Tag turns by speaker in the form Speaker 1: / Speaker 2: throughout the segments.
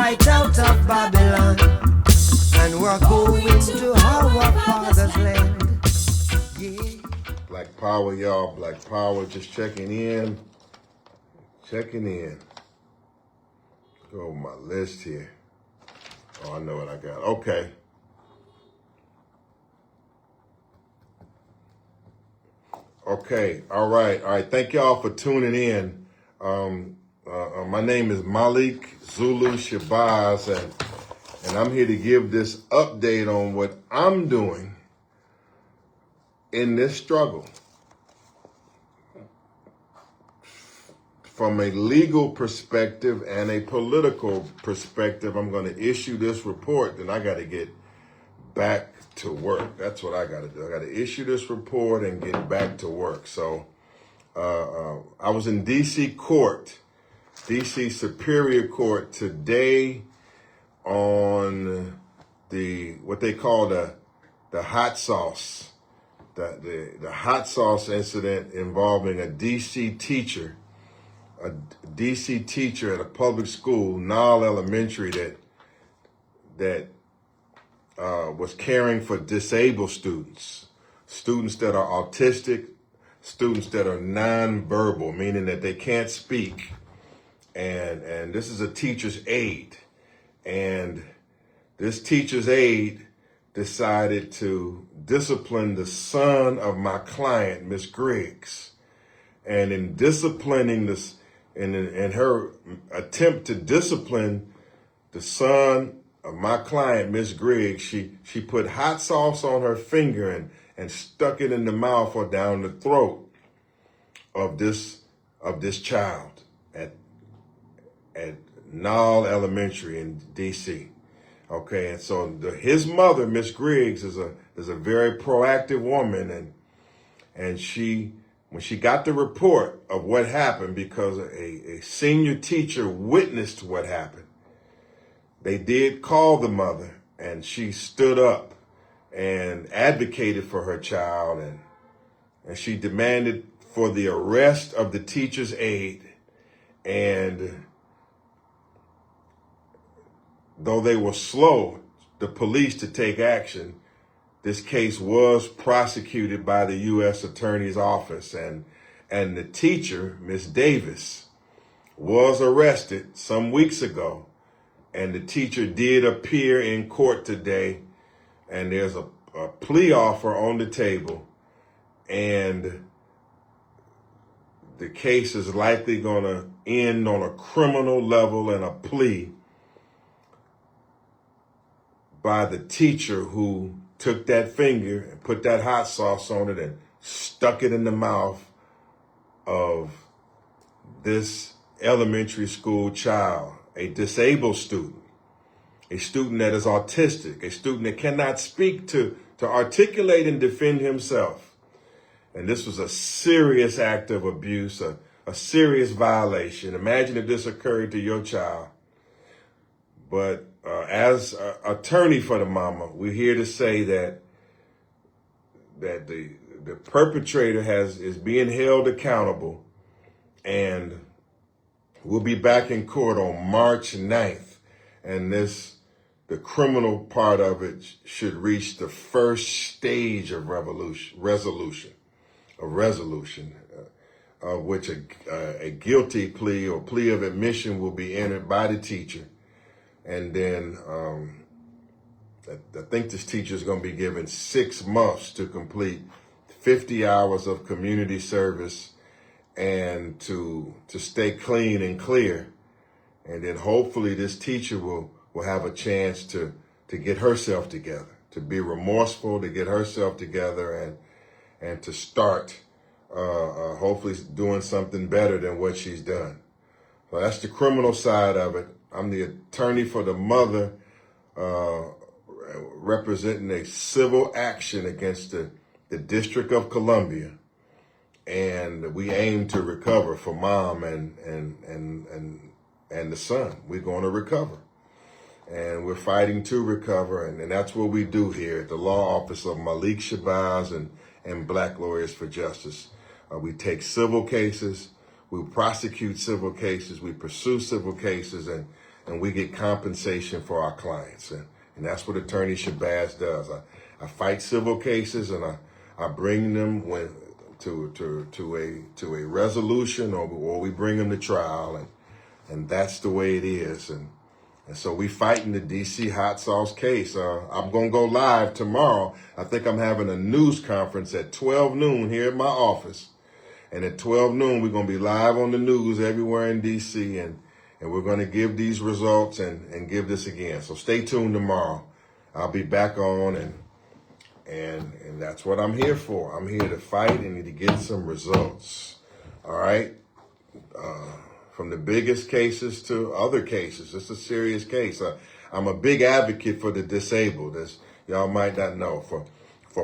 Speaker 1: right out of Babylon, and we're going to our father's land. Yeah.
Speaker 2: Black power, y'all. Black power. Just checking in. Checking in. Go over my list here. Oh, I know what I got. Okay. Okay. All right. Thank y'all for tuning in. My name is Malik Zulu Shabazz, and I'm here to give this update on what I'm doing in this struggle. From a legal perspective and a political perspective, I'm going to issue this report, and I got to get back to work. That's what I got to do. I got to issue this report and get back to work. So I was in D.C. court, D.C. Superior Court today on what they call the hot sauce, the hot sauce incident involving a D.C. teacher at a public school, Nile Elementary, that was caring for disabled students that are autistic, students that are nonverbal, meaning that they can't speak. And this is a teacher's aide. And this teacher's aide decided to discipline the son of my client, Miss Griggs. And in disciplining this, in her attempt to discipline the son of my client, Miss Griggs, she put hot sauce on her finger and stuck it in the mouth or down the throat of this child at Nile Elementary in D.C. Okay, and so his mother, Miss Griggs, is a very proactive woman, and when she got the report of what happened, because a senior teacher witnessed what happened, they did call the mother, and she stood up and advocated for her child, and she demanded for the arrest of the teacher's aide. And though they were slow, the police, to take action, this case was prosecuted by the U.S. Attorney's Office, and the teacher, Miss Davis, was arrested some weeks ago, and the teacher did appear in court today, and there's a plea offer on the table, and the case is likely going to end on a criminal level and a plea by the teacher who took that finger and put that hot sauce on it and stuck it in the mouth of this elementary school child, a disabled student, a student that is autistic, a student that cannot speak to articulate and defend himself. And this was a serious act of abuse, a serious violation. Imagine if this occurred to your child. But as attorney for the mama, we're here to say that the perpetrator is being held accountable, and we'll be back in court on March 9th. And the criminal part of it should reach the first stage of resolution, of which a guilty plea or plea of admission will be entered by the teacher. And then I think this teacher is going to be given 6 months to complete 50 hours of community service and to stay clean and clear. And then hopefully this teacher will have a chance to get herself together, to be remorseful, to get herself together, and to start hopefully doing something better than what she's done. So that's the criminal side of it. I'm the attorney for the mother, representing a civil action against the District of Columbia, and we aim to recover for mom and the son. We're going to recover, and we're fighting to recover, and that's what we do here at the law office of Malik Shabazz and Black Lawyers for Justice. We take civil cases, we prosecute civil cases, we pursue civil cases, and and we get compensation for our clients. And that's what Attorney Shabazz does. I fight civil cases, and I bring them to a resolution, or we bring them to trial, and that's the way it is. And so we fighting the DC hot sauce case. I'm gonna go live tomorrow. I think I'm having a news conference at 12 noon here at my office, and at 12 noon we're gonna be live on the news everywhere in DC, and we're gonna give these results and give this again. So stay tuned tomorrow. I'll be back on, and that's what I'm here for. I'm here to fight and to get some results. All right. From the biggest cases to other cases. It's a serious case. I'm a big advocate for the disabled, as y'all might not know. For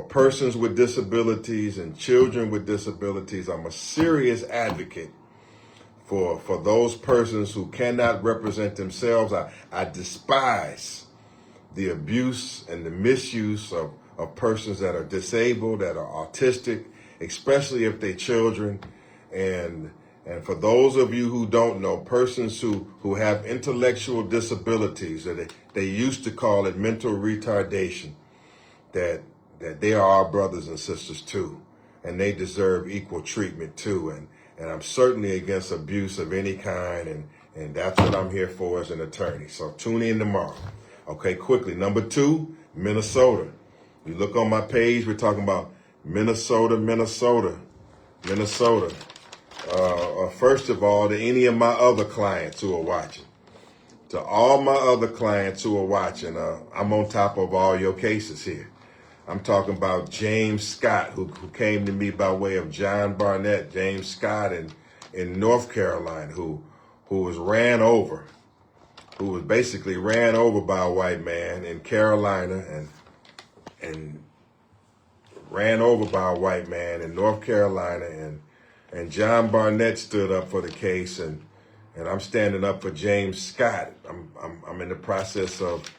Speaker 2: persons with disabilities and children with disabilities, I'm a serious advocate for those persons who cannot represent themselves. I despise the abuse and the misuse of persons that are disabled, that are autistic, especially if they're children. And for those of you who don't know, persons who have intellectual disabilities, that they used to call it mental retardation, that they are our brothers and sisters too, and they deserve equal treatment too. And I'm certainly against abuse of any kind, and that's what I'm here for as an attorney. So tune in tomorrow. Okay, quickly. Number 2, Minnesota. You look on my page, we're talking about Minnesota. First of all, to any of my other clients who are watching, to all my other clients who are watching, I'm on top of all your cases here. I'm talking about James Scott, who came to me by way of John Barnett. James Scott in North Carolina, who was basically ran over by a white man in Carolina, and ran over by a white man in North Carolina, and John Barnett stood up for the case, and I'm standing up for James Scott. I'm in the process of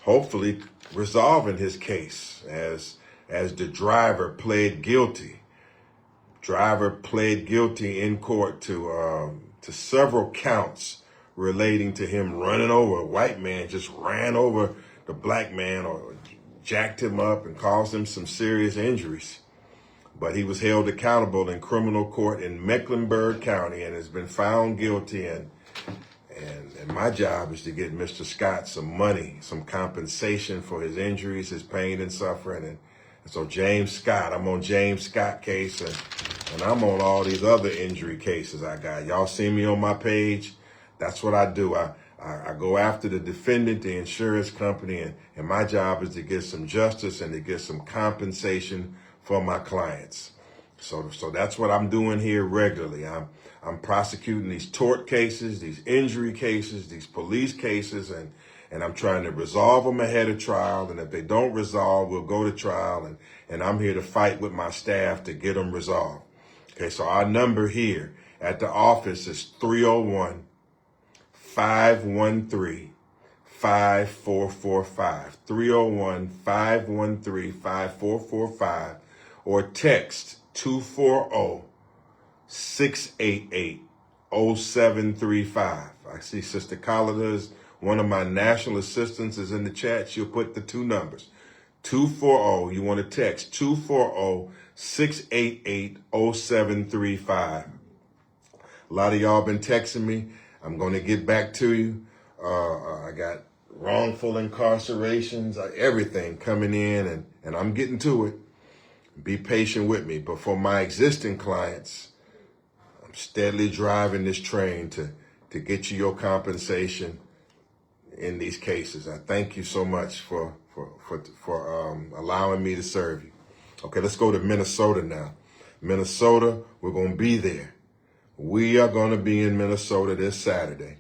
Speaker 2: hopefully resolving his case as the driver pled guilty. Driver pled guilty in court to several counts relating to him running over a white man. Just ran over the black man or jacked him up and caused him some serious injuries. But he was held accountable in criminal court in Mecklenburg County and has been found guilty. And my job is to get Mr. Scott some money, some compensation for his injuries, his pain and suffering. And so James Scott, I'm on James Scott case, and I'm on all these other injury cases I got. Y'all see me on my page? That's what I do. I go after the defendant, the insurance company, and my job is to get some justice and to get some compensation for my clients. So that's what I'm doing here regularly. I'm prosecuting these tort cases, these injury cases, these police cases, and I'm trying to resolve them ahead of trial. And if they don't resolve, we'll go to trial, and I'm here to fight with my staff to get them resolved. Okay, so our number here at the office is 301-513-5445. 301-513-5445, or text 240-688-0735. I see Sister Collida, one of my national assistants, is in the chat. She'll put the 2 numbers. 240, you want to text 240-688-0735. A lot of y'all been texting me. I'm going to get back to you. I got wrongful incarcerations, everything coming in, and I'm getting to it. Be patient with me. But for my existing clients, I'm steadily driving this train to get you your compensation in these cases. I thank you so much for allowing me to serve you. Okay, let's go to Minnesota now. Minnesota, we're going to be there. We are going to be in Minnesota this Saturday.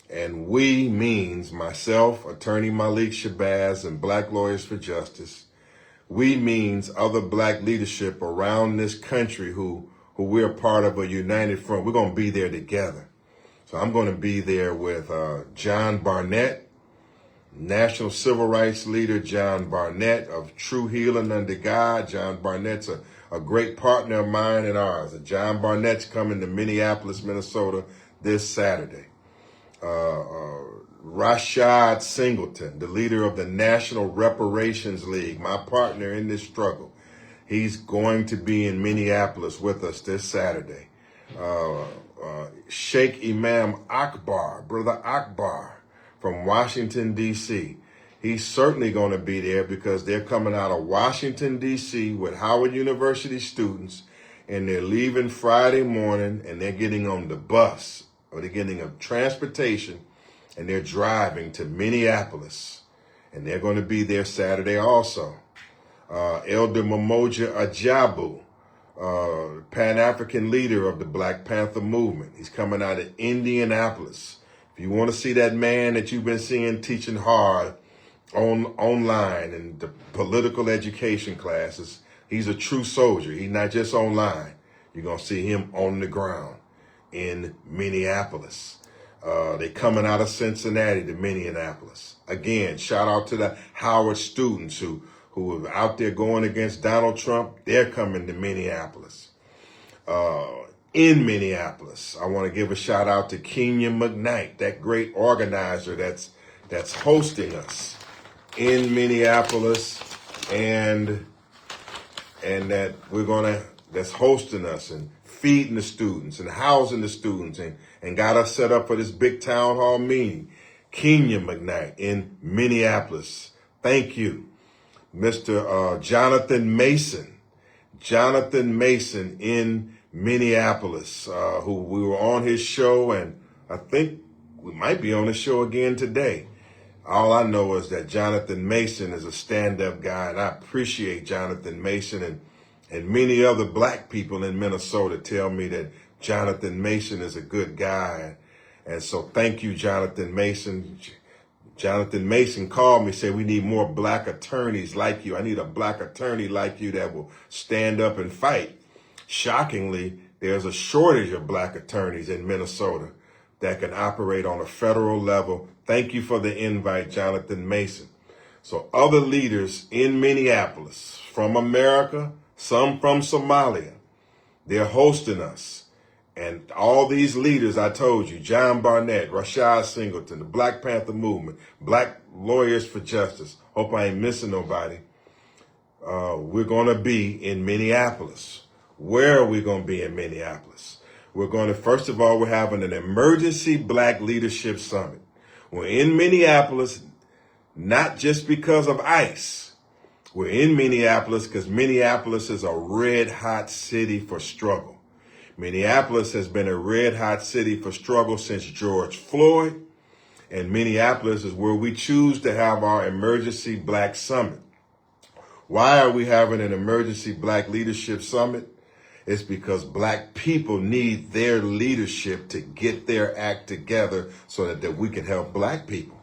Speaker 2: And we means myself, Attorney Malik Shabazz, and Black Lawyers for Justice. We means other black leadership around this country who we're part of a united front. We're going to be there together. So I'm going to be there with John Barnett, National Civil Rights Leader John Barnett of True Healing Under God. John Barnett's a great partner of mine and ours. John Barnett's coming to Minneapolis, Minnesota this Saturday. Rashad Singleton, the leader of the National Reparations League, my partner in this struggle. He's going to be in Minneapolis with us this Saturday. Sheikh Imam Akbar, Brother Akbar from Washington, D.C. He's certainly going to be there because they're coming out of Washington, D.C. with Howard University students, and they're leaving Friday morning, and they're getting on the bus, or they're getting a transportation, and they're driving to Minneapolis, and they're going to be there Saturday also. Elder Mamoja Ajabu, Pan-African leader of the Black Panther movement. He's coming out of Indianapolis. If you want to see that man that you've been seeing teaching hard online in the political education classes, he's a true soldier. He's not just online. You're going to see him on the ground in Minneapolis. They're coming out of Cincinnati to Minneapolis. Again, shout out to the Howard students who are out there going against Donald Trump. They're coming to Minneapolis. In Minneapolis, I want to give a shout out to Kenya McKnight, that great organizer that's hosting us in Minneapolis, and that's hosting us and feeding the students and housing the students and got us set up for this big town hall meeting. Kenya McKnight in Minneapolis. Thank you. Mr. Jonathan Mason in Minneapolis, who we were on his show, and I think we might be on the show again today. All I know is that Jonathan Mason is a stand-up guy, and I appreciate Jonathan Mason, and many other black people in Minnesota tell me that Jonathan Mason is a good guy. And so thank you, Jonathan Mason. Jonathan Mason called me, said, we need more black attorneys like you. I need a black attorney like you that will stand up and fight. Shockingly, there's a shortage of black attorneys in Minnesota that can operate on a federal level. Thank you for the invite, Jonathan Mason. So other leaders in Minneapolis from America, some from Somalia, they're hosting us. And all these leaders I told you, John Barnett, Rashad Singleton, the Black Panther movement, Black Lawyers for Justice, hope I ain't missing nobody. We're going to be in Minneapolis. Where are we going to be in Minneapolis? We're going to, first of all, we're having an emergency Black Leadership Summit. We're in Minneapolis, not just because of ICE. We're in Minneapolis because Minneapolis is a red hot city for struggle. Minneapolis has been a red hot city for struggle since George Floyd, and Minneapolis is where we choose to have our emergency Black Summit. Why are we having an emergency Black Leadership Summit? It's because Black people need their leadership to get their act together so that we can help Black people.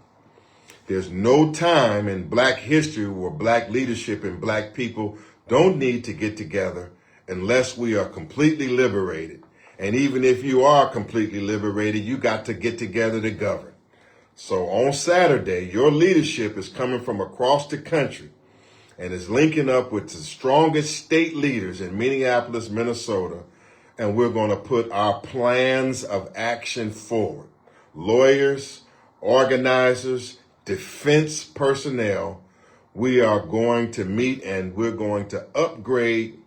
Speaker 2: There's no time in Black history where Black leadership and Black people don't need to get together unless we are completely liberated. And even if you are completely liberated, you got to get together to govern. So on Saturday, your leadership is coming from across the country and is linking up with the strongest state leaders in Minneapolis, Minnesota, and we're going to put our plans of action forward. Lawyers, organizers, defense personnel, we are going to meet and we're going to upgrade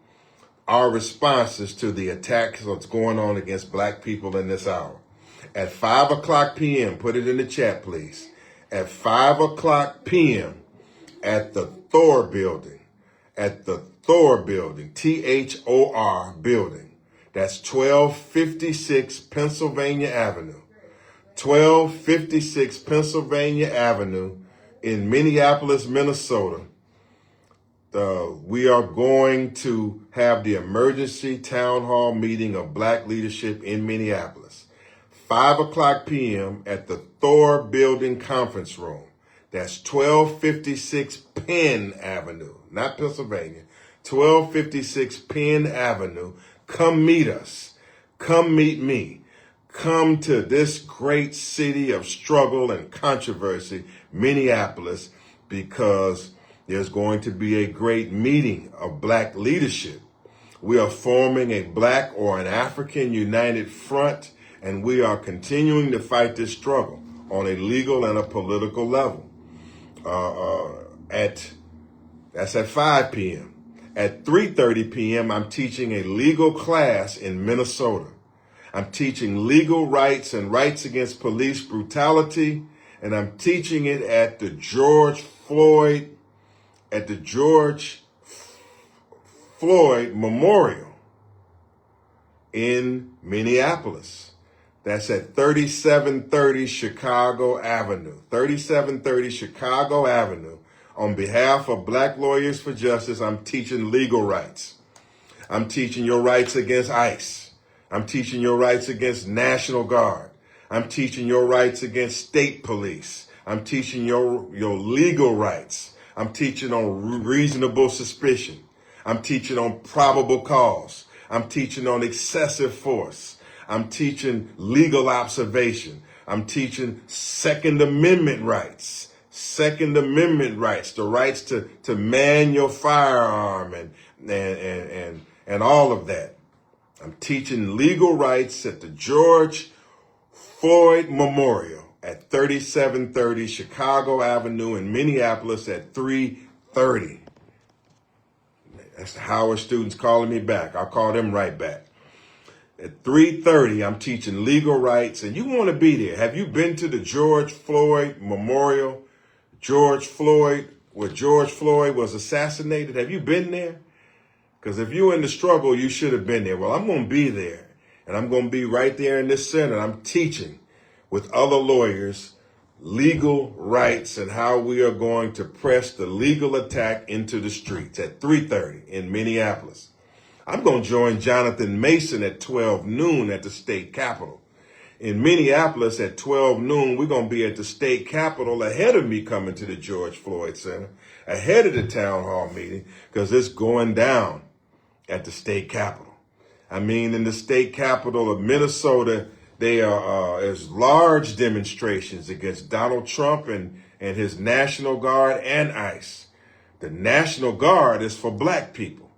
Speaker 2: our responses to the attacks that's going on against Black people in this hour. At 5 o'clock p.m., put it in the chat, please. At 5 o'clock p.m. at the Thor building, Thor building. That's 1256 Pennsylvania Avenue. 1256 Pennsylvania Avenue in Minneapolis, Minnesota. We are going to have the emergency town hall meeting of Black leadership in Minneapolis. 5 o'clock p.m. at the Thor Building Conference Room. That's 1256 Penn Avenue, not Pennsylvania. 1256 Penn Avenue. Come meet us. Come meet me. Come to this great city of struggle and controversy, Minneapolis, because there's going to be a great meeting of Black leadership. We are forming a Black or an African united front, and we are continuing to fight this struggle. on a legal and a political level. That's at 5 p.m. At 3:30 p.m., I'm teaching a legal class in Minnesota. I'm teaching legal rights and rights against police brutality, and I'm teaching it at the George Floyd Memorial in Minneapolis. That's at 3730 Chicago Avenue. 3730 Chicago Avenue. On behalf of Black Lawyers for Justice, I'm teaching legal rights. I'm teaching your rights against ICE. I'm teaching your rights against National Guard. I'm teaching your rights against state police. I'm teaching your legal rights. I'm teaching on reasonable suspicion. I'm teaching on probable cause. I'm teaching on excessive force. I'm teaching legal observation. I'm teaching Second Amendment rights. Second Amendment rights, the rights to man your firearm and all of that. I'm teaching legal rights at the George Floyd Memorial at 3730 Chicago Avenue in Minneapolis at 3:30. That's the Howard students calling me back. I'll call them right back. At 3:30, I'm teaching legal rights, and you want to be there. Have you been to the George Floyd Memorial? Where George Floyd was assassinated. Have you been there? Because if you're in the struggle, you should have been there. Well, I'm going to be there, and I'm going to be right there in this center. I'm teaching with other lawyers legal rights and how we are going to press the legal attack into the streets at 3:30 in Minneapolis. I'm going to join Jonathan Mason at 12 noon at the state capitol. In Minneapolis at 12 noon, we're going to be at the state capitol ahead of me coming to the George Floyd Center, ahead of the town hall meeting, because it's going down at the state capitol. I mean, in the state capitol of Minnesota, there's large demonstrations against Donald Trump and his National Guard and ICE. The National Guard is for black people.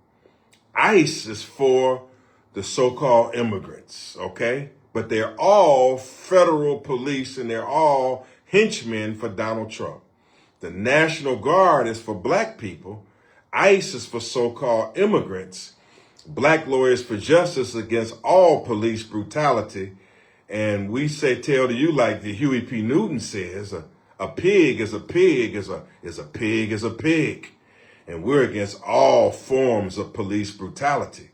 Speaker 2: ICE is for the so-called immigrants, okay? But they're all federal police and they're all henchmen for Donald Trump. The National Guard is for black people. ICE is for so-called immigrants. Black Lawyers for Justice against all police brutality. And we tell to you like the Huey P. Newton says, a pig is a pig is a pig is a pig. And we're against all forms of police brutality.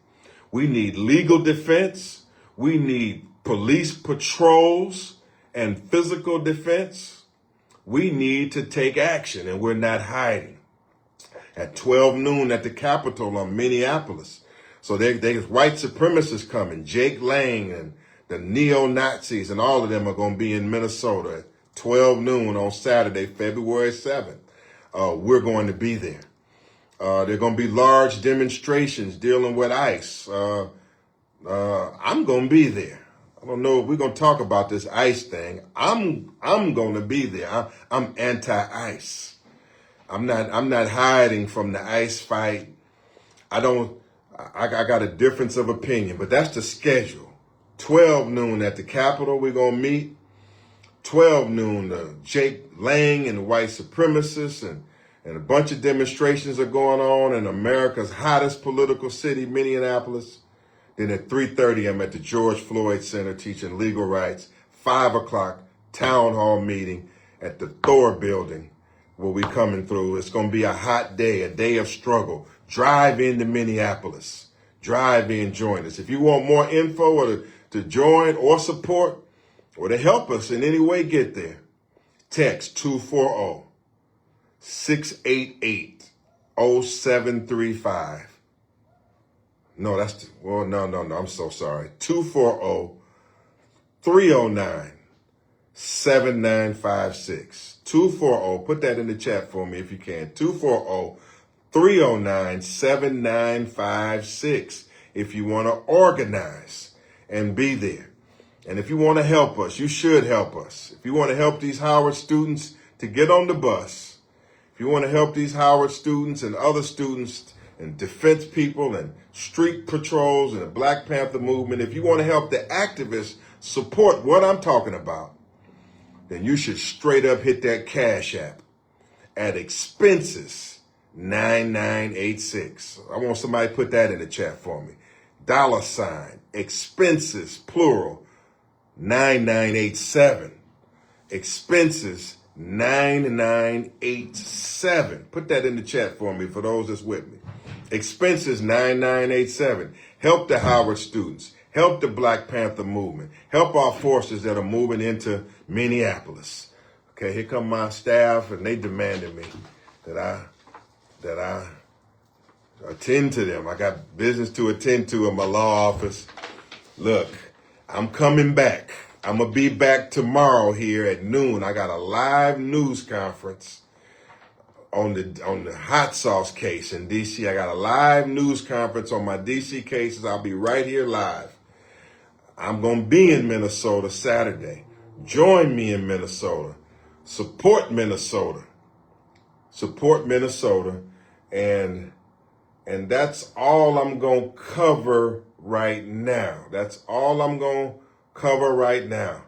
Speaker 2: We need legal defense. We need police patrols and physical defense. We need to take action, and we're not hiding. At 12 noon at the Capitol on Minneapolis. So there's white supremacists coming. Jake Lang and the neo-Nazis and all of them are going to be in Minnesota at 12 noon on Saturday, February 7th. We're going to be there. There are going to be large demonstrations dealing with ICE. I'm going to be there. I don't know if we're going to talk about this ICE thing. I'm going to be there. I'm anti-ICE. I'm not hiding from the ICE fight. I got a difference of opinion, but that's the schedule. 12 noon at the Capitol, we're going to meet. 12 noon, Jake Lang and the white supremacists and a bunch of demonstrations are going on in America's hottest political city, Minneapolis. Then at 3:30, I'm at the George Floyd Center teaching legal rights. 5 o'clock, town hall meeting at the Thor building where we coming through. It's going to be a hot day, a day of struggle. Drive into Minneapolis. Drive in, join us. If you want more info or to join or support or to help us in any way get there, text 240-688-0735. No, I'm so sorry. 240-309-7956. 240, put that in the chat for me if you can. 240-309-7956 if you want to organize and be there. And if you want to help us, you should help us. If you want to help these Howard students to get on the bus, if you want to help these Howard students and other students and defense people and street patrols and the Black Panther movement, if you want to help the activists support what I'm talking about, then you should straight up hit that Cash App at expenses 9986. I want somebody to put that in the chat for me. $ expenses plural 9987. Expenses 9987. Put that in the chat for me for those that's with me. Expenses 9987. Help the Howard students. Help the Black Panther movement. Help our forces that are moving into Minneapolis. Okay, here come my staff, and they demanded me that I attend to them. I got business to attend to in my law office. Look, I'm coming back. I'm going to be back tomorrow here at noon. I got a live news conference on the hot sauce case in D.C. I got a live news conference on my D.C. cases. I'll be right here live. I'm going to be in Minnesota Saturday. Join me in Minnesota. Support Minnesota. Support Minnesota. And that's all I'm going to cover right now. That's all I'm going to cover right now.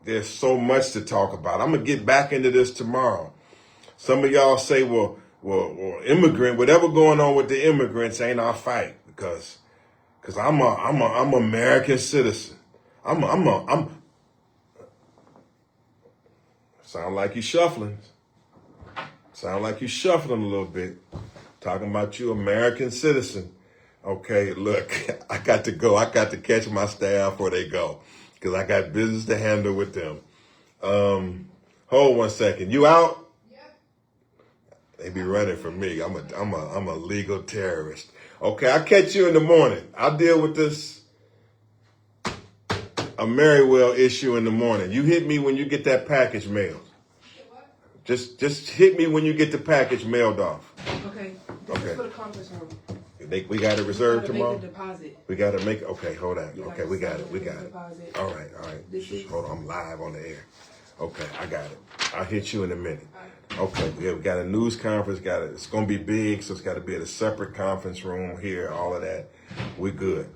Speaker 2: There's so much to talk about. I'm going to get back into this tomorrow. Some of y'all say, well, immigrant, whatever going on with the immigrants ain't our fight because I'm an American citizen. I'm sound like you shuffling. Sound like you shuffling a little bit. Talking about you, American citizen. Okay, look, I got to go. I got to catch my staff before they go because I got business to handle with them. Hold 1 second. You out? Yep. They be running from me. I'm a legal terrorist. Okay, I'll catch you in the morning. I'll deal with this a Merriwell issue in the morning. You hit me when you get that package mailed. Just hit me when you get the package mailed off.
Speaker 3: Okay. This is for the conference room.
Speaker 2: We got it reserved tomorrow?
Speaker 3: Make the deposit.
Speaker 2: We got to make, okay, hold on. Okay, we got it.
Speaker 3: Deposit.
Speaker 2: All right. Hold on, I'm live on the air. Okay, I got it. I'll hit you in a minute. Okay, we got a news conference, it's going to be big, so it's got to be at a separate conference room here, all of that. We good.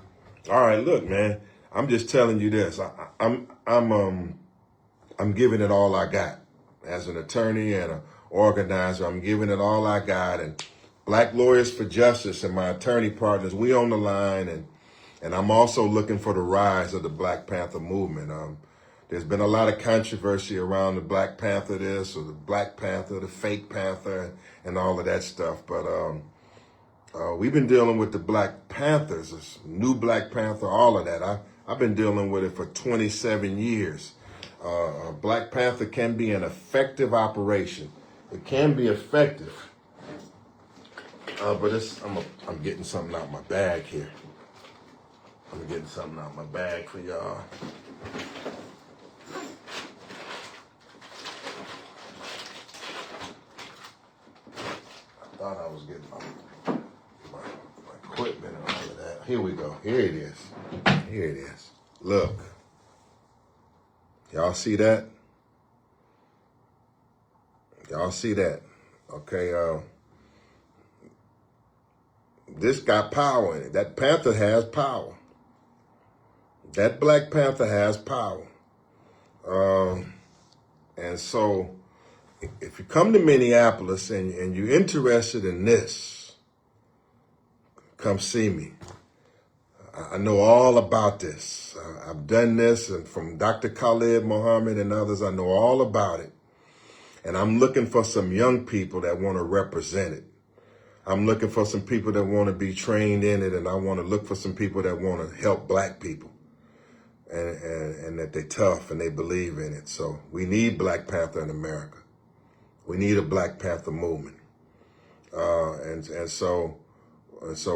Speaker 2: All right, look, man, I'm just telling you this. I'm giving it all I got. As an attorney and an organizer, I'm giving it all I got. And Black Lawyers for Justice and my attorney partners, we on the line. And I'm also looking for the rise of the Black Panther movement. There's been a lot of controversy around the Black Panther this or the Black Panther, the fake Panther, and all of that stuff. But we've been dealing with the Black Panthers, this new Black Panther, all of that. I've been dealing with it for 27 years. Black Panther can be an effective operation. It can be effective, but I'm getting something out of my bag here. I'm getting something out of my bag for y'all. I thought I was getting my equipment and all of that. Here we go. Here it is. Look. Y'all see that? Y'all see that? Okay, this got power in it. That Panther has power. That Black Panther has power. And so if you come to Minneapolis and you're interested in this, come see me. I know all about this. I've done this, and from Dr. Khalid Muhammad and others, I know all about it. And I'm looking for some young people that want to represent it. I'm looking for some people that want to be trained in it, and I want to look for some people that want to help Black people, and that they're tough and they believe in it. So we need Black Panther in America. We need a Black Panther movement. And so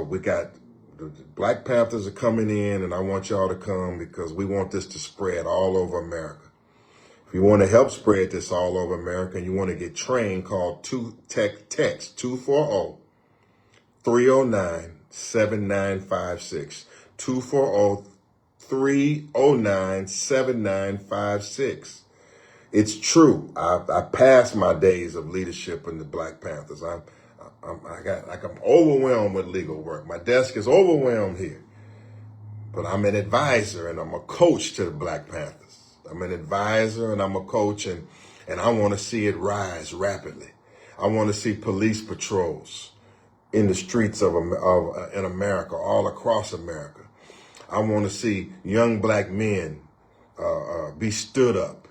Speaker 2: we got the Black Panthers are coming in, and I want y'all to come because we want this to spread all over America. If you want to help spread this all over America and you want to get trained, call text 240-309-7956. 240-309-7956. It's true. I passed my days of leadership in the Black Panthers. I'm overwhelmed with legal work. My desk is overwhelmed here. But I'm an advisor and I'm a coach to the Black Panthers. I'm an advisor and I'm a coach, and I want to see it rise rapidly. I want to see police patrols in the streets in America, all across America. I want to see young black men be stood up,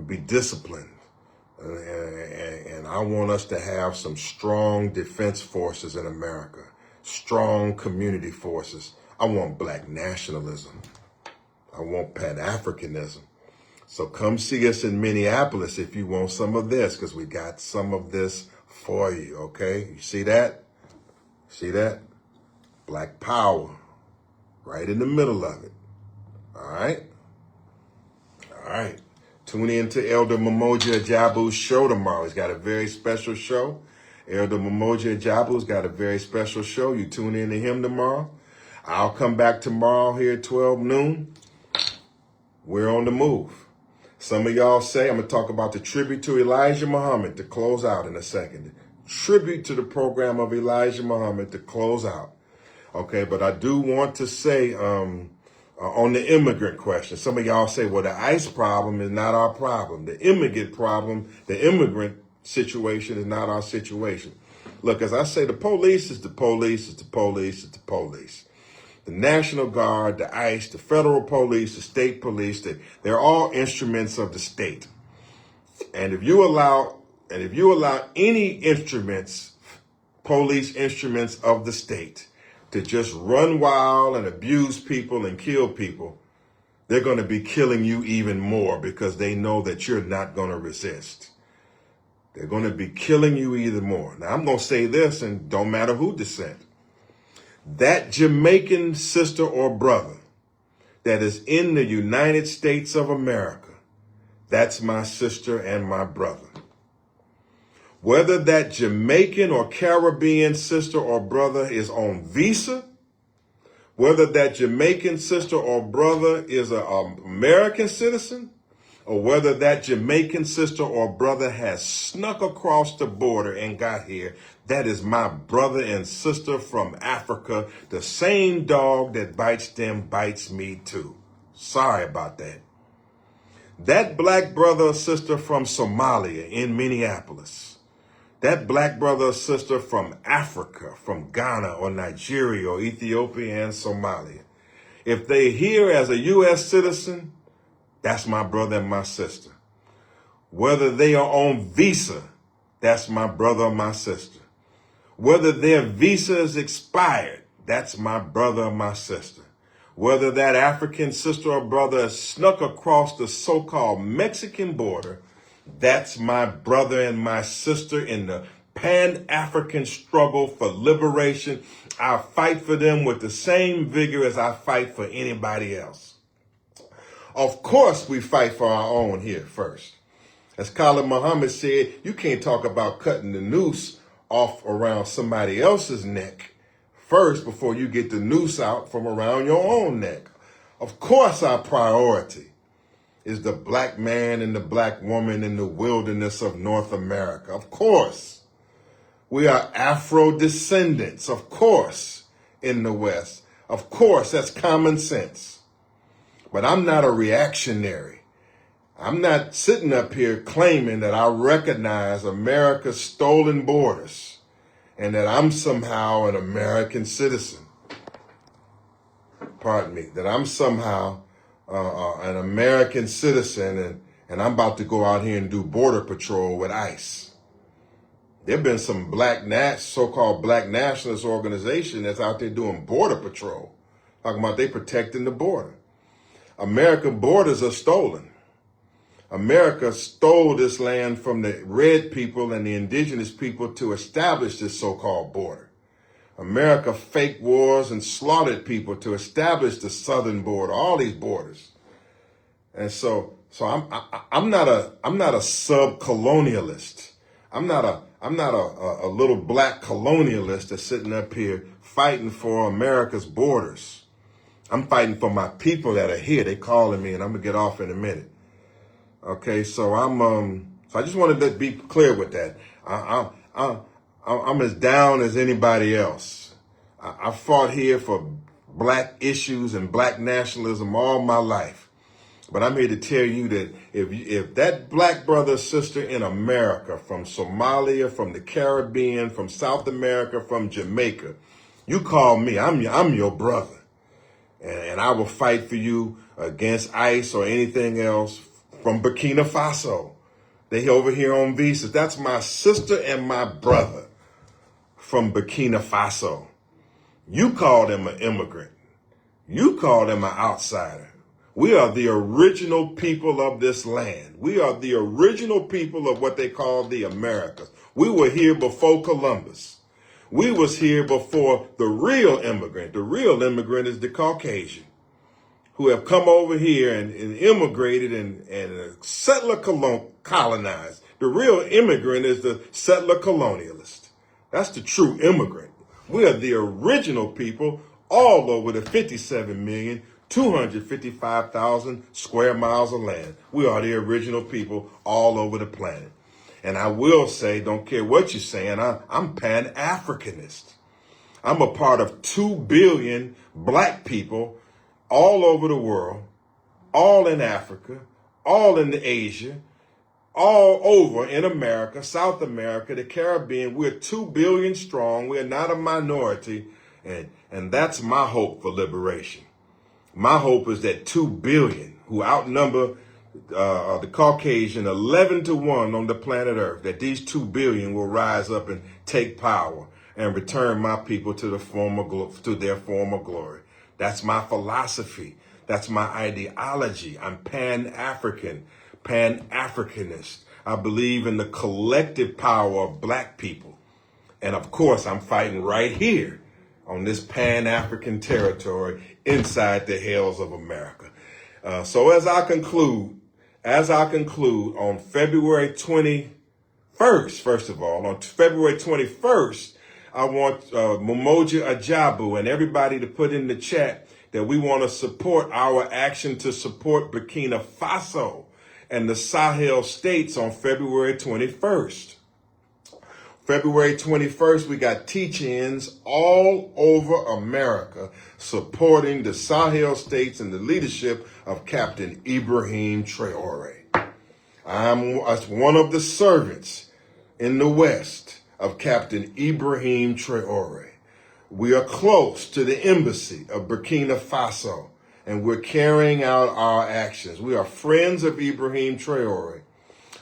Speaker 2: be disciplined. And I want us to have some strong defense forces in America, strong community forces. I want black nationalism. I want pan-Africanism. So come see us in Minneapolis if you want some of this, because we got some of this for you, okay? You see that? See that? Black power, right in the middle of it. All right? All right. Tune in to Elder Mmoja Ajabu's show tomorrow. He's got a very special show. Elder Mmoja Ajabu's got a very special show. You tune in to him tomorrow. I'll come back tomorrow here at 12 noon. We're on the move. Some of y'all say, I'm going to talk about the tribute to Elijah Muhammad to close out in a second. Tribute to the program of Elijah Muhammad to close out. Okay, but I do want to say on the immigrant question, some of y'all say, well, the ICE problem is not our problem. The immigrant problem, the immigrant situation is not our situation. Look, as I say, the police is the police, is the police, is the police. The National Guard, the ICE, the federal police, the state police, they're all instruments of the state. And if you allow any instruments, police instruments of the state, to just run wild and abuse people and kill people, they're going to be killing you even more because they know that you're not going to resist. They're going to be killing you even more. Now, I'm going to say this, and don't matter who descent. That Jamaican sister or brother that is in the United States of America, that's my sister and my brother. Whether that Jamaican or Caribbean sister or brother is on visa, whether that Jamaican sister or brother is an American citizen, or whether that Jamaican sister or brother has snuck across the border and got here, that is my brother and sister from Africa. The same dog that bites them bites me too. Sorry about that. That black brother or sister from Somalia in Minneapolis, that black brother or sister from Africa, from Ghana or Nigeria or Ethiopia and Somalia, if they're here as a U.S. citizen, that's my brother and my sister. Whether they are on visa, that's my brother or my sister. Whether their visa is expired, that's my brother or my sister. Whether that African sister or brother has snuck across the so-called Mexican border, that's my brother and my sister in the pan-African struggle for liberation. I fight for them with the same vigor as I fight for anybody else. Of course, we fight for our own here first. As Khalid Muhammad said, you can't talk about cutting the noose off around somebody else's neck first before you get the noose out from around your own neck. Of course, our priority is the black man and the black woman in the wilderness of North America. Of course, we are Afro descendants, of course, in the West. Of course, that's common sense. But I'm not a reactionary. I'm not sitting up here claiming that I recognize America's stolen borders and that I'm somehow an American citizen. Pardon me, that I'm somehow an American citizen and I'm about to go out here and do border patrol with ICE. There have been some so-called black nationalist organization that's out there doing border patrol, talking about they protecting the border. American borders are stolen. America stole this land from the red people and the indigenous people to establish this so-called border. America faked wars and slaughtered people to establish the southern border, all these borders. And so I'm not a sub-colonialist. I'm not a little black colonialist that's sitting up here fighting for America's borders. I'm fighting for my people that are here. They calling me, and I'm gonna get off in a minute. Okay, so I just wanted to be clear with that. I'm as down as anybody else. I fought here for black issues and black nationalism all my life. But I'm here to tell you that if that black brother or sister in America, from Somalia, from the Caribbean, from South America, from Jamaica, you call me, I'm your brother. And I will fight for you against ICE or anything else. From Burkina Faso, they over here on visas. That's my sister and my brother from Burkina Faso. You call them an immigrant. You call them an outsider. We are the original people of this land. We are the original people of what they call the Americas. We were here before Columbus. We was here before the real immigrant. The real immigrant is the Caucasian, who have come over here and immigrated and settler colonized. The real immigrant is the settler colonialist. That's the true immigrant. We are the original people all over the 57,255,000 square miles of land. We are the original people all over the planet. And I will say, don't care what you're saying, I'm pan-Africanist. I'm a part of 2 billion black people all over the world, all in Africa, all in Asia, all over in America, South America, the Caribbean. We're 2 billion strong. We're not a minority. And that's my hope for liberation. My hope is that 2 billion, who outnumber the Caucasian 11-1 on the planet Earth, that these 2 billion will rise up and take power and return my people to their former glory. That's my philosophy. That's my ideology. I'm pan-African, pan-Africanist. I believe in the collective power of black people. And of course, I'm fighting right here on this pan-African territory inside the hells of America. So as I conclude on February 21st, first of all, on February 21st, I want Momoja Ajabu and everybody to put in the chat that we want to support our action to support Burkina Faso and the Sahel states on February 21st. February 21st, we got teach-ins all over America supporting the Sahel states and the leadership of Captain Ibrahim Traore. I'm one of the servants in the West of Captain Ibrahim Traore. We are close to the embassy of Burkina Faso, and we're carrying out our actions. We are friends of Ibrahim Traore.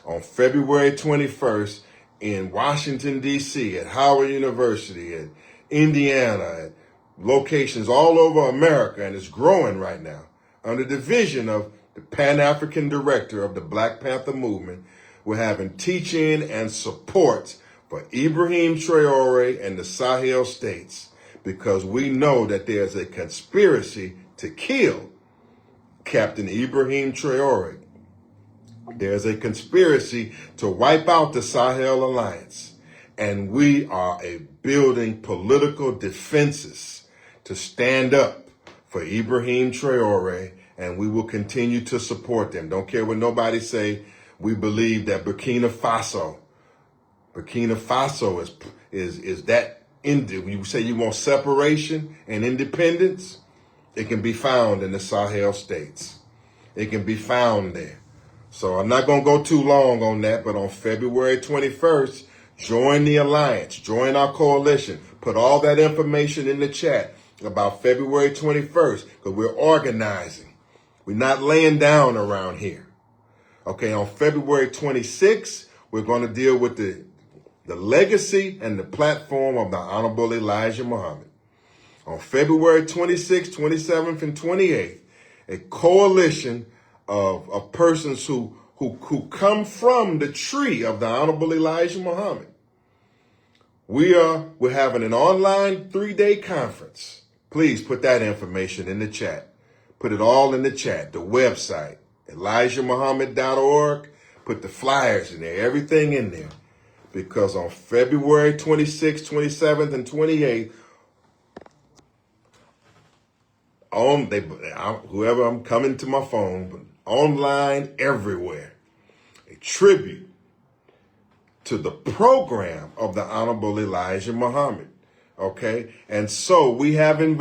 Speaker 2: On February 21st, in Washington, D.C., at Howard University, at Indiana, at locations all over America, and it's growing right now, under the vision of the Pan-African director of the Black Panther movement, we're having teach-in and support for Ibrahim Traore and the Sahel states, because we know that there's a conspiracy to kill Captain Ibrahim Traore. There's a conspiracy to wipe out the Sahel Alliance, and we are building political defenses to stand up for Ibrahim Traore, and we will continue to support them. Don't care what nobody say. We believe that Burkina Faso is that. You say you want separation and independence, it can be found in the Sahel states. It can be found there. So I'm not going to go too long on that, but on February 21st, join the alliance, join our coalition, put all that information in the chat about February 21st, because we're organizing. We're not laying down around here. Okay, on February 26th, we're going to deal with the legacy and the platform of the Honorable Elijah Muhammad. On February 26th, 27th, and 28th, a coalition of persons who come from the tree of the Honorable Elijah Muhammad. We're having an online 3-day conference. Please put that information in the chat. Put it all in the chat. The website, ElijahMuhammad.org. Put the flyers in there, everything in there. Because on February 26th, 27th, and 28th, whoever, I'm coming to my phone, but online everywhere, a tribute to the program of the Honorable Elijah Muhammad. Okay, and so we are going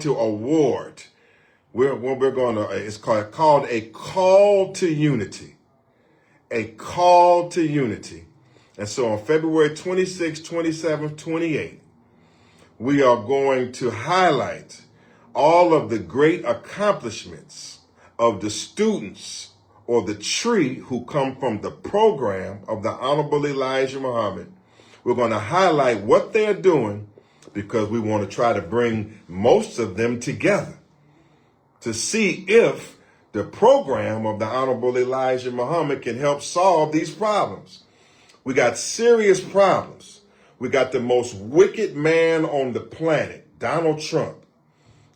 Speaker 2: to award It's called a call to unity. A call to unity. And so on February 26th, 27th, 28th, we are going to highlight all of the great accomplishments of the students or the tree who come from the program of the Honorable Elijah Muhammad. We're going to highlight what they're doing because we want to try to bring most of them together to see if the program of the Honorable Elijah Muhammad can help solve these problems. We got serious problems. We got the most wicked man on the planet, Donald Trump,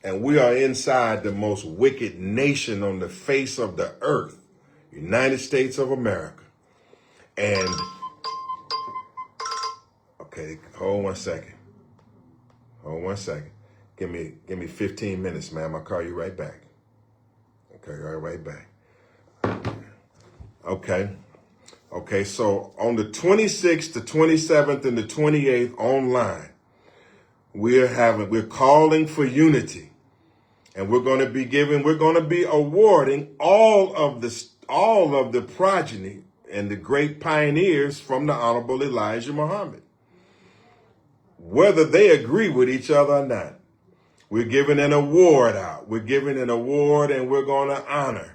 Speaker 2: and we are inside the most wicked nation on the face of the earth, United States of America. And, okay, hold 1 second. Hold 1 second. Give me 15 minutes, ma'am. I'll call you right back. Okay, right back. Okay, so on the 26th, the 27th, and the 28th online, we're calling for unity. And we're going to be awarding all of the progeny and the great pioneers from the Honorable Elijah Muhammad. Whether they agree with each other or not. We're giving an award out. We're giving an award, and we're going to honor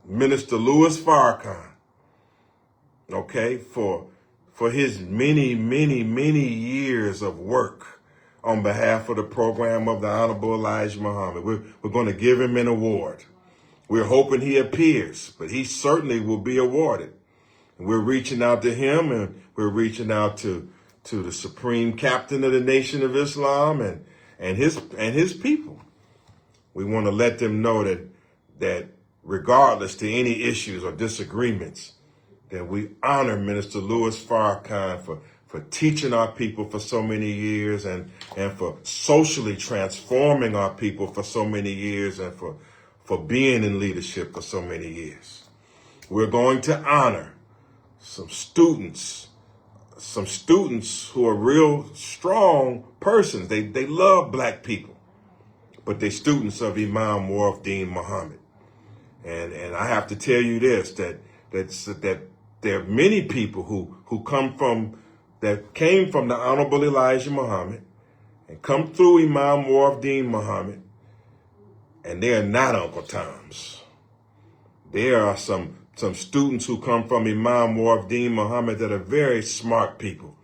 Speaker 2: Minister Louis Farrakhan, okay, for his many, many, many years of work on behalf of the program of the Honorable Elijah Muhammad. We're going to give him an award. We're hoping he appears, but he certainly will be awarded. And we're reaching out to him, and we're reaching out to the supreme captain of the Nation of Islam and his people. We want to let them know that regardless to any issues or disagreements, that we honor Minister Louis Farrakhan for teaching our people for so many years and for socially transforming our people for so many years and for being in leadership for so many years. We're going to honor some students who are real strong persons. They love black people, but they're students of Imam Wharf-Deen Muhammad. And I have to tell you this, that there are many people who came from the Honorable Elijah Muhammad and come through Imam Wharf-Deen Muhammad, and they are not Uncle Toms. There are some students who come from Imam Wharf-Deen Muhammad that are very smart people,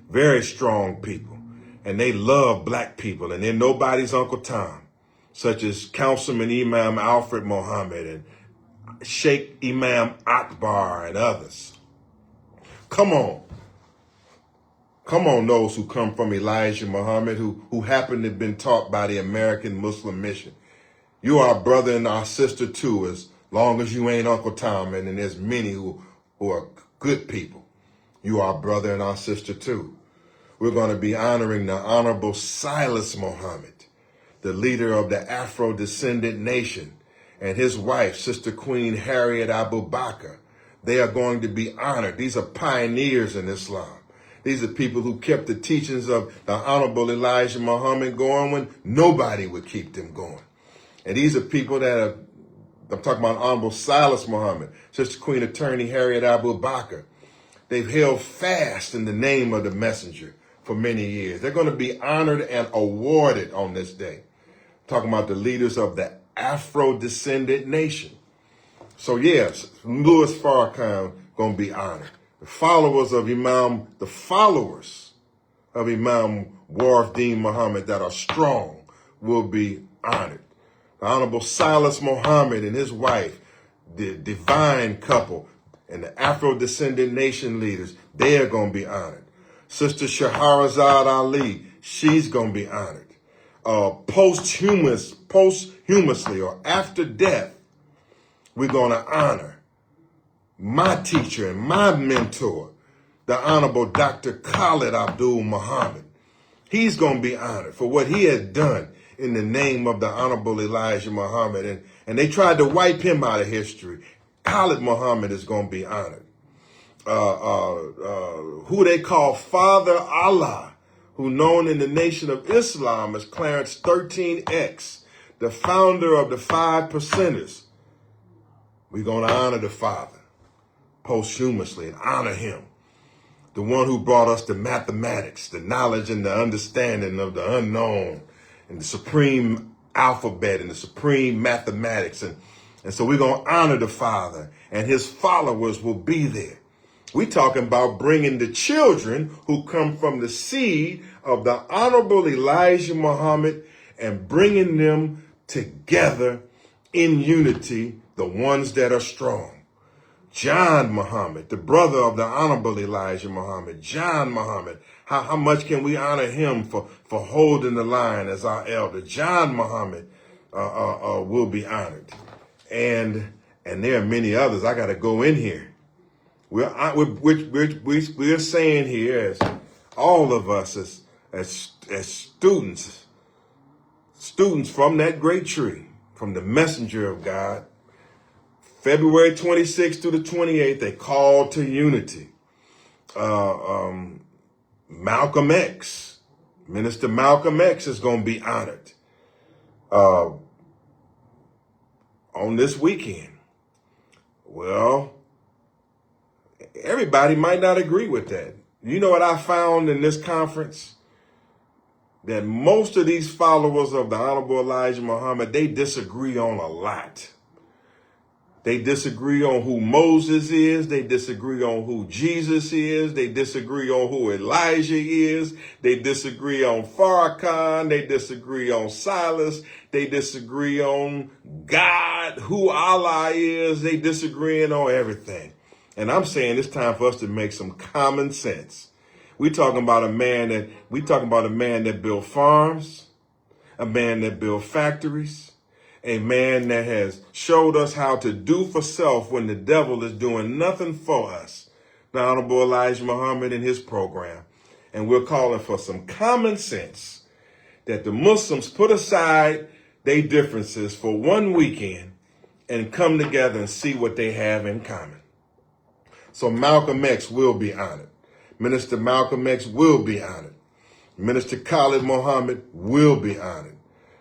Speaker 2: very strong people, and they love black people, and they're nobody's Uncle Tom, such as Councilman Imam Alfred Muhammad and Sheikh Imam Akbar and others. Come on, those who come from Elijah Muhammad, who happen to have been taught by the American Muslim Mission. You are our brother and our sister too, as long as you ain't Uncle Tom, and there's many who are good people. You are our brother and our sister too. We're going to be honoring the Honorable Silas Muhammad, the leader of the Afro-descendant nation, and his wife, Sister Queen Harriet Abu Bakr. They are going to be honored. These are pioneers in Islam. These are people who kept the teachings of the Honorable Elijah Muhammad going when nobody would keep them going. And these are people I'm talking about Honorable Silas Muhammad, Sister Queen Attorney Harriet Abu Bakr. They've held fast in the name of the messenger for many years. They're going to be honored and awarded on this day. I'm talking about the leaders of the Afro-descendant nation. So yes, Louis Farrakhan going to be honored. The followers of Imam Wharf-Deen Muhammad that are strong will be honored. The Honorable Silas Muhammad and his wife, the divine couple, and the Afro-descendant nation leaders, they are going to be honored. Sister Shahrazad Ali, she's going to be honored. Posthumously or after death, we're going to honor my teacher and my mentor, the Honorable Dr. Khalid Abdul Muhammad. He's going to be honored for what he has done in the name of the Honorable Elijah Muhammad. And they tried to wipe him out of history. Khalid Muhammad is going to be honored. Who they call Father Allah, who known in the Nation of Islam as Clarence 13X, the founder of the 5 Percenters. We're going to honor the father posthumously and honor him. The one who brought us the mathematics, the knowledge and the understanding of the unknown and the supreme alphabet and the supreme mathematics. And so we're going to honor the father, and his followers will be there. We're talking about bringing the children who come from the seed of the Honorable Elijah Muhammad and bringing them together in unity, the ones that are strong. John Muhammad, the brother of the Honorable Elijah Muhammad, John Muhammad. How much can we honor him for holding the line as our elder? John Muhammad will be honored. And there are many others. I got to go in here. We're saying here, as all of us as students from that great tree, from the messenger of God, February 26th to the 28th, they called to unity. Malcolm X, Minister Malcolm X is going to be honored on this weekend. Well, everybody might not agree with that. You know what I found in this conference? That most of these followers of the Honorable Elijah Muhammad, they disagree on a lot. They disagree on who Moses is. They disagree on who Jesus is. They disagree on who Elijah is. They disagree on Farrakhan. They disagree on Silas. They disagree on God, who Allah is. They disagree on everything. And I'm saying it's time for us to make some common sense. We're talking about a man that built farms, a man that built factories, a man that has showed us how to do for self when the devil is doing nothing for us. The Honorable Elijah Muhammad and his program. And we're calling for some common sense that the Muslims put aside their differences for one weekend and come together and see what they have in common. So Malcolm X will be honored. Minister Malcolm X will be honored. Minister Khalid Muhammad will be honored.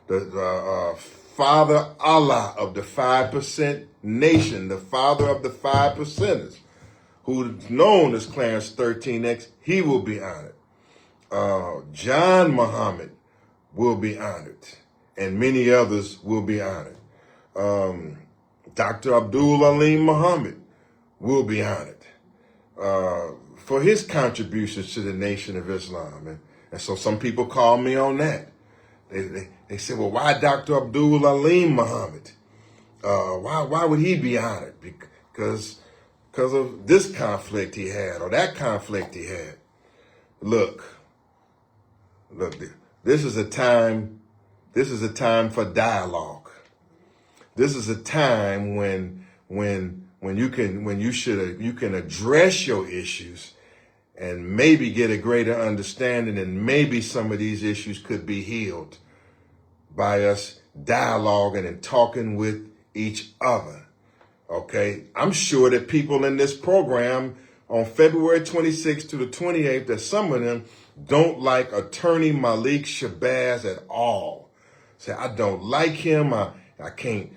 Speaker 2: The Father Allah of the 5% nation, the father of the 5 percenters, who's known as Clarence 13X, he will be honored. John Muhammad will be honored, and many others will be honored. Dr. Abdul Alim Muhammad will be honored for his contributions to the Nation of Islam. And so some people call me on that. They said, well, why Dr. Abdul Alim Muhammad? Why would he be honored? Because of this conflict he had or that conflict he had. Look, this is a time for dialogue. This is a time when you can address your issues and maybe get a greater understanding, and maybe some of these issues could be healed by us dialoguing and talking with each other. Okay, I'm sure that people in this program on February 26th to the 28th, that some of them don't like Atty Malik Zulu at all. Say, I don't like him. I can't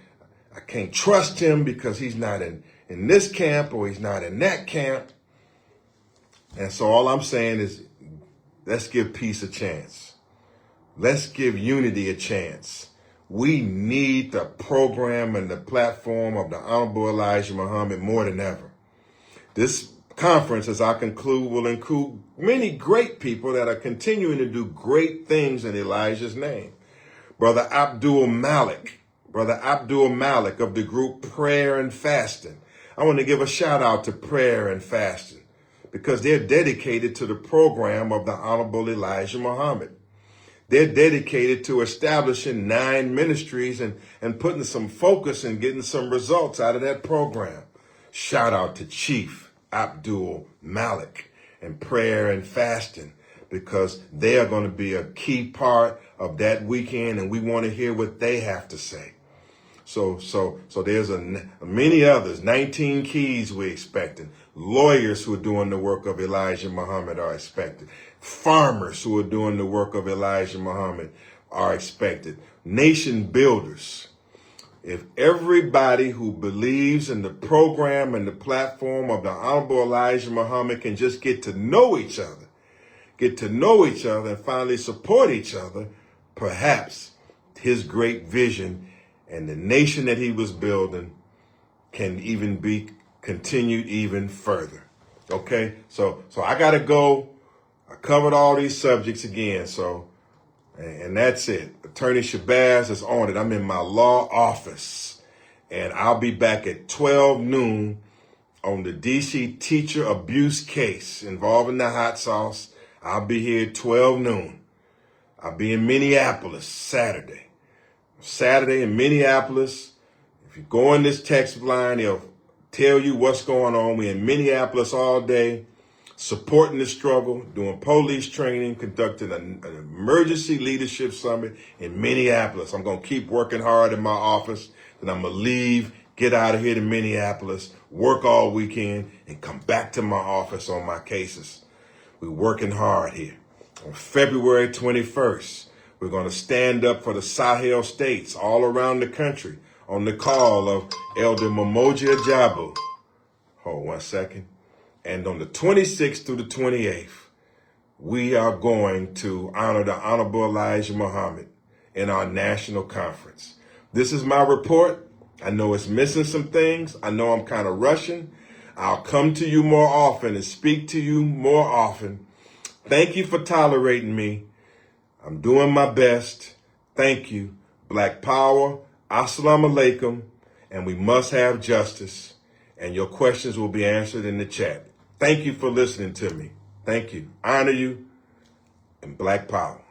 Speaker 2: trust him because he's not in this camp or he's not in that camp. And so all I'm saying is, let's give peace a chance. Let's give unity a chance. We need the program and the platform of the Honorable Elijah Muhammad more than ever. This conference, as I conclude, will include many great people that are continuing to do great things in Elijah's name. Brother Abdul Malik of the group Prayer and Fasting. I want to give a shout out to Prayer and Fasting, because they're dedicated to the program of the Honorable Elijah Muhammad. They're dedicated to establishing 9 ministries and putting some focus and getting some results out of that program. Shout out to Chief Abdul Malik and Prayer and Fasting, because they are going to be a key part of that weekend, and we want to hear what they have to say. So there's many others, 19 keys we're expecting. Lawyers who are doing the work of Elijah Muhammad are expected. Farmers who are doing the work of Elijah Muhammad are expected. Nation builders. If everybody who believes in the program and the platform of the Honorable Elijah Muhammad can just get to know each other and finally support each other, perhaps his great vision and the nation that he was building can even be continued even further. Okay, so I gotta go. I covered all these subjects again, and that's it. Attorney Shabazz is on it. I'm in my law office, and I'll be back at 12 noon on the DC teacher abuse case involving the hot sauce. I'll be here at 12 noon. I'll be in Minneapolis Saturday. Saturday in Minneapolis. If you go in this text line, they'll tell you what's going on. We're in Minneapolis all day, supporting the struggle, doing police training, conducting an emergency leadership summit in Minneapolis. I'm going to keep working hard in my office, then I'm going to leave, get out of here to Minneapolis, work all weekend, and come back to my office on my cases. We're working hard here. On February 21st, we're going to stand up for the Sahel states all around the country on the call of Elder Momoji Ajabu. Hold 1 second. And on the 26th through the 28th, we are going to honor the Honorable Elijah Muhammad in our national conference. This is my report. I know it's missing some things. I know I'm kind of rushing. I'll come to you more often and speak to you more often. Thank you for tolerating me. I'm doing my best. Thank you. Black Power. Assalamu alaikum. And we must have justice. And your questions will be answered in the chat. Thank you for listening to me. Thank you. Honor you. And Black Power.